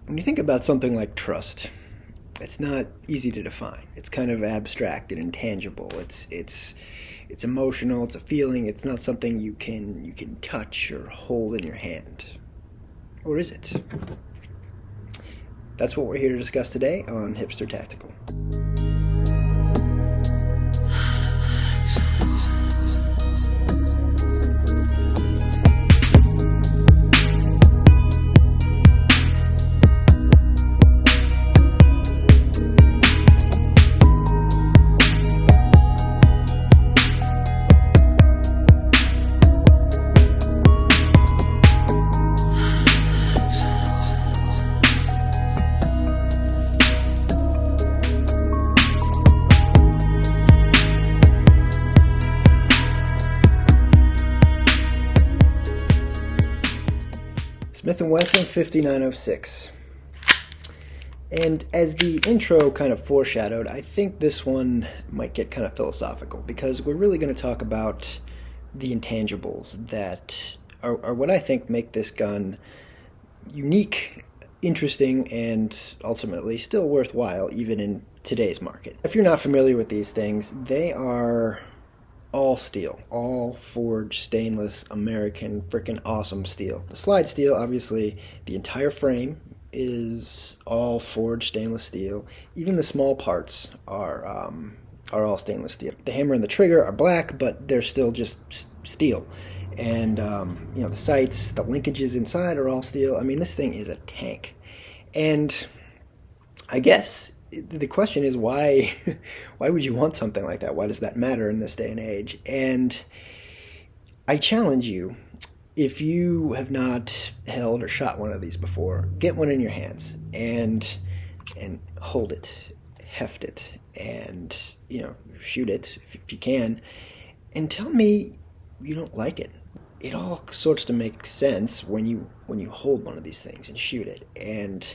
When you think about something like trust, it's not easy to define. It's kind of abstract and intangible. It's emotional. It's a feeling. It's not something you can touch or hold in your hand. Or is it? That's what we're here to discuss today on Hipster Tactical. Smith & Wesson 5906. And as the intro kind of foreshadowed, I think this one might get kind of philosophical because we're really going to talk about the intangibles that are what I think make this gun unique, interesting, and ultimately still worthwhile even in today's market. If you're not familiar with these things, they are all steel, all forged stainless American freaking awesome steel. The slide steel, obviously, the entire frame is all forged stainless steel. Even the small parts are all stainless steel. The hammer and the trigger are black, but they're still just steel. And the sights, the linkages inside are all steel. I mean, this thing is a tank. And I guess the question is why would you want something like that? Why does that matter in this day and age? And I challenge you, if you have not held or shot one of these before, get one in your hands and hold it, heft it, and shoot it if you can, and tell me you don't like it. It all sorts to make sense when you hold one of these things and shoot it, and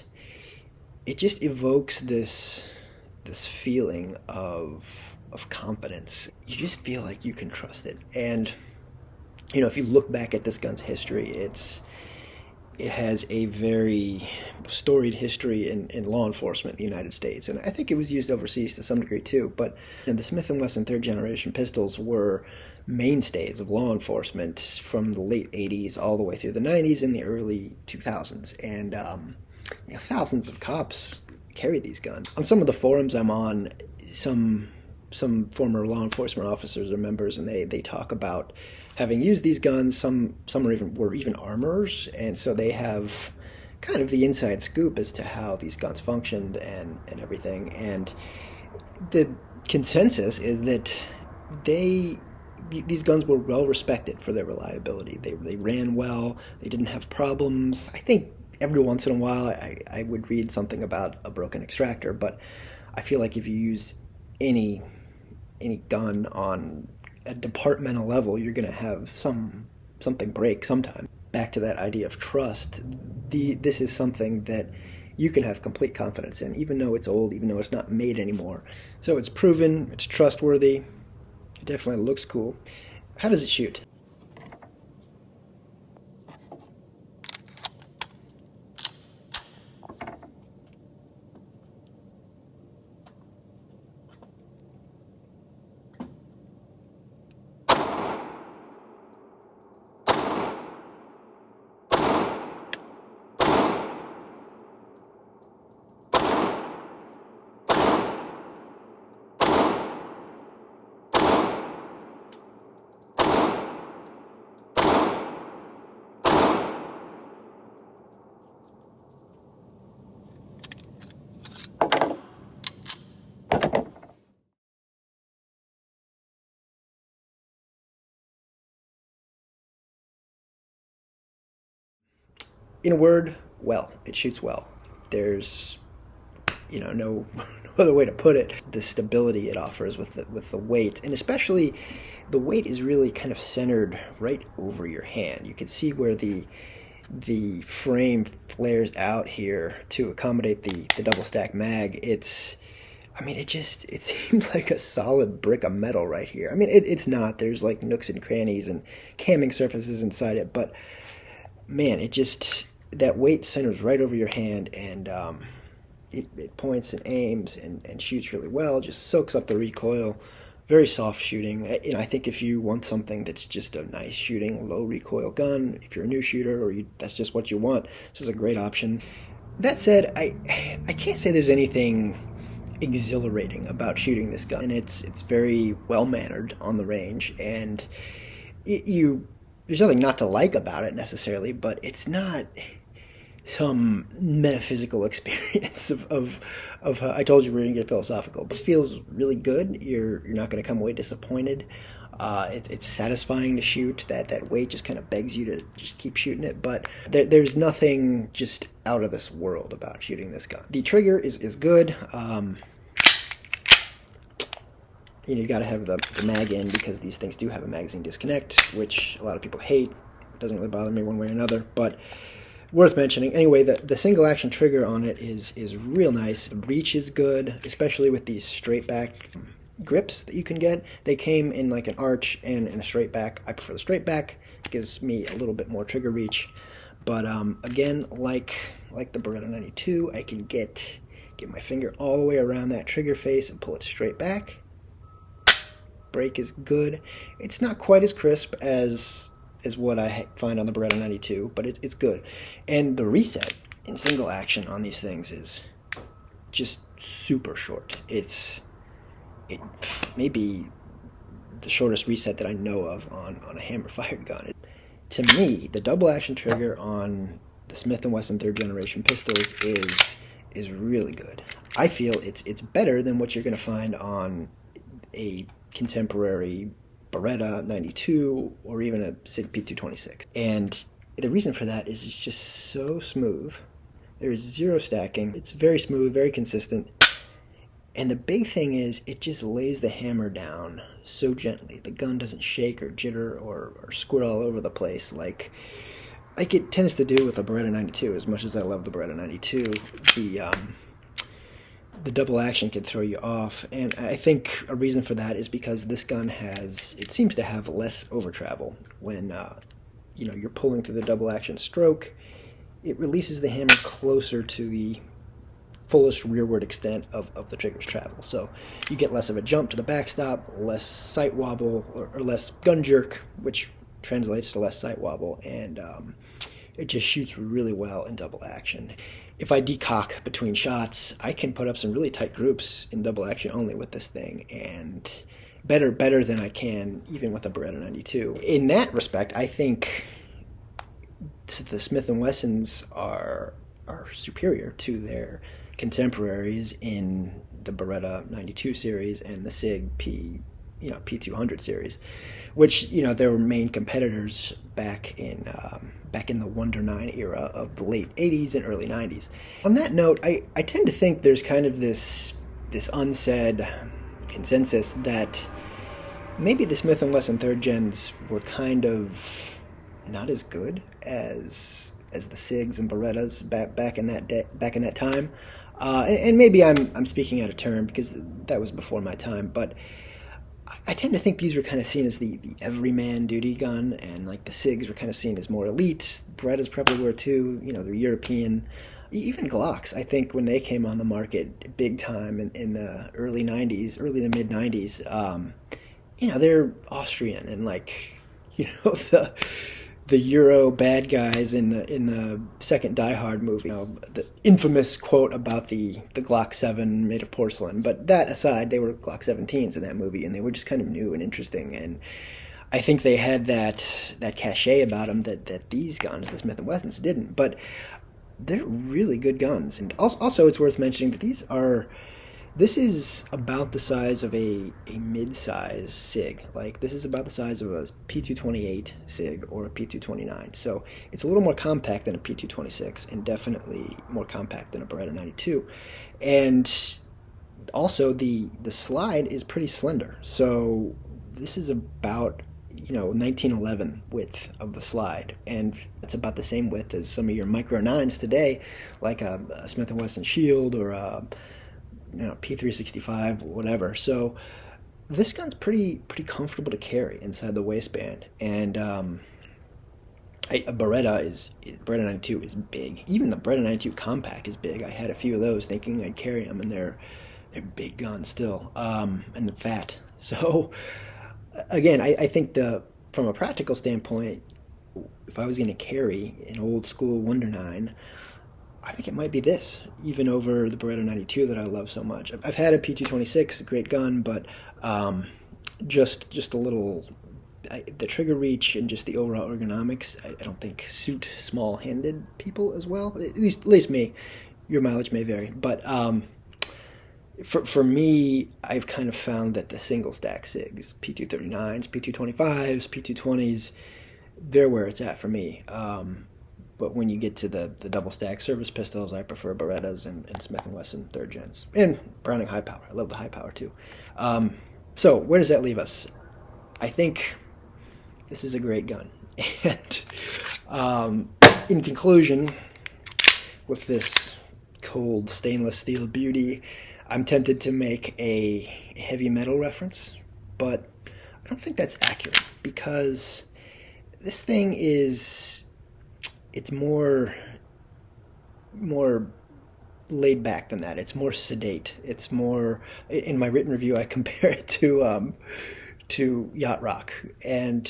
it just evokes this feeling of confidence. You just feel like you can trust it. And if you look back at this gun's history, it has a very storied history in law enforcement in the United States, and I think it was used overseas to some degree too. But the Smith & Wesson third generation pistols were mainstays of law enforcement from the late 80s all the way through the 90s and the early 2000s, and thousands of cops carried these guns. On some of the forums I'm on, some former law enforcement officers or members, and they talk about having used these guns. Some were even armorers, and so they have kind of the inside scoop as to how these guns functioned and everything. And the consensus is that these guns were well respected for their reliability. They ran well. They didn't have problems. I think every once in a while I would read something about a broken extractor, but I feel like if you use any gun on a departmental level, you're going to have something break sometime. Back to that idea of trust, this is something that you can have complete confidence in, even though it's old, even though it's not made anymore. So it's proven, it's trustworthy, it definitely looks cool. How does it shoot? In a word, well. It shoots well. There's no other way to put it. The stability it offers with the weight, and especially the weight is really kind of centered right over your hand. You can see where the frame flares out here to accommodate the double stack mag. It seems like a solid brick of metal right here. I mean, it's not. There's like nooks and crannies and camming surfaces inside it, but man, that weight centers right over your hand, and it points and aims and shoots really well, just soaks up the recoil. Very soft shooting. I think if you want something that's just a nice shooting, low recoil gun, if you're a new shooter or that's just what you want, this is a great option. That said, I can't say there's anything exhilarating about shooting this gun, and it's very well mannered on the range, and there's nothing not to like about it necessarily, but it's not some metaphysical experience of I told you we're going to get philosophical. This feels really good. You're not going to come away disappointed. It's satisfying to shoot. That weight just kind of begs you to just keep shooting it. But there's nothing just out of this world about shooting this gun. The trigger is good. You got to have the mag in, because these things do have a magazine disconnect, which a lot of people hate. It doesn't really bother me one way or another, but worth mentioning. Anyway, the single action trigger on it is real nice. The reach is good, especially with these straight back grips that you can get. They came in like an arch and in a straight back. I prefer the straight back. It gives me a little bit more trigger reach. But again, like the Beretta 92, I can get my finger all the way around that trigger face and pull it straight back. Break is good. It's not quite as crisp as what I find on the Beretta 92, but it's good. And the reset in single action on these things is just super short. It may be the shortest reset that I know of on a hammer-fired gun. To me, the double action trigger on the Smith & Wesson 3rd generation pistols is really good. I feel it's better than what you're going to find on a contemporary Beretta 92 or even a SIG P226. And the reason for that is it's just so smooth. There's zero stacking. It's very smooth, very consistent. And the big thing is it just lays the hammer down so gently. The gun doesn't shake or jitter or squirt all over the place like it tends to do with the Beretta 92. As much as I love the Beretta 92, the double action can throw you off, and I think a reason for that is because this gun seems to have less over travel. When you're pulling through the double action stroke, it releases the hammer closer to the fullest rearward extent of the trigger's travel. So you get less of a jump to the backstop, less sight wobble, or less gun jerk, which translates to less sight wobble, and it just shoots really well in double action. If I decock between shots, I can put up some really tight groups in double action only with this thing, and better than I can even with a Beretta 92. In that respect, I think the Smith & Wessons are superior to their contemporaries in the Beretta 92 series and the SIG P200 series, which they were main competitors back in the Wonder 9 era of the late 80s and early 90s. On that note, I tend to think there's kind of this unsaid consensus that maybe the Smith & Wesson 3rd gens were kind of not as good as the SIGs and Berettas back in that time. And maybe I'm speaking out of turn because that was before my time, but I tend to think these were kind of seen as the everyman duty gun, and like the SIGs were kind of seen as more elite. Berettas probably were too. They're European. Even Glocks, I think, when they came on the market big time in the early 90s, early to mid 90s, they're Austrian, and the Euro bad guys in the second Die Hard movie. The infamous quote about the Glock 7 made of porcelain. But that aside, they were Glock 17s in that movie, and they were just kind of new and interesting. And I think they had that cachet about them that these guns, the Smith & Wessons, didn't. But they're really good guns. And also it's worth mentioning that this is about the size of a mid-size SIG. This is about the size of a P228 SIG or a P229. So it's a little more compact than a P226 and definitely more compact than a Beretta 92. And also the slide is pretty slender. So this is about 1911 width of the slide, and it's about the same width as some of your Micro 9s today, like a Smith & Wesson Shield or a P365, whatever. So this gun's pretty comfortable to carry inside the waistband, and A Beretta 92 is big. Even the Beretta 92 compact is big. I had a few of those thinking I'd carry them, and they're big guns still, and the fat. So again, I think the from a practical standpoint, if I was going to carry an old school Wonder 9, I think it might be this, even over the Beretta 92 that I love so much. I've had a P226, a great gun, but just a little, the trigger reach and just the overall ergonomics, I don't think suit small-handed people as well. At least me. Your mileage may vary, but for me, I've kind of found that the single stack SIGs, P239s, P225s, P220s, they're where it's at for me. But when you get to the double stack service pistols, I prefer Berettas and Smith & Wesson third gens. And Browning high power. I love the high power too. So where does that leave us? I think this is a great gun. And in conclusion, with this cold stainless steel beauty, I'm tempted to make a heavy metal reference, but I don't think that's accurate because this thing it's more laid back than that. It's more sedate. It's more, in my written review, I compare it to yacht rock, and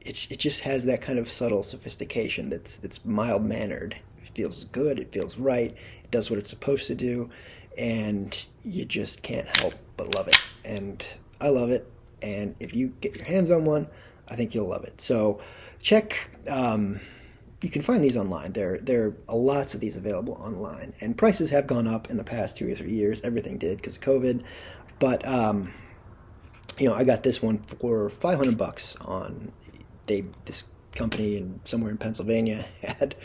it just has that kind of subtle sophistication that's mild mannered. It feels good. It feels right. It does what it's supposed to do, and you just can't help but love it. And I love it. And if you get your hands on one, I think you'll love it. So check. You can find these online. There are lots of these available online, and prices have gone up in the past 2 or 3 years. Everything did because of COVID, but I got this one for $500 on. This company somewhere in Pennsylvania had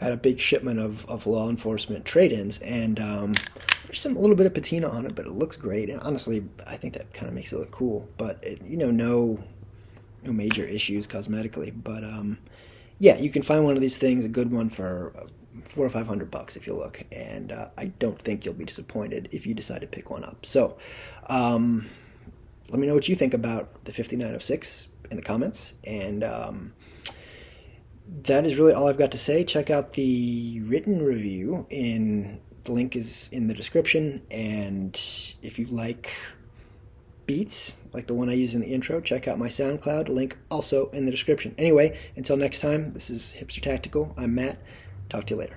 a big shipment of law enforcement trade-ins, and there's a little bit of patina on it, but it looks great. And honestly, I think that kind of makes it look cool. But no major issues cosmetically, but yeah, you can find one of these things, a good one, for $400 or $500 if you look, and I don't think you'll be disappointed if you decide to pick one up. So, let me know what you think about the 5906 in the comments, and that is really all I've got to say. Check out the written review. The link is in the description, and if you like beats like the one I use in the intro, check out my SoundCloud, link also in the description. Anyway, until next time, this is Hipster Tactical. I'm Matt. Talk to you later.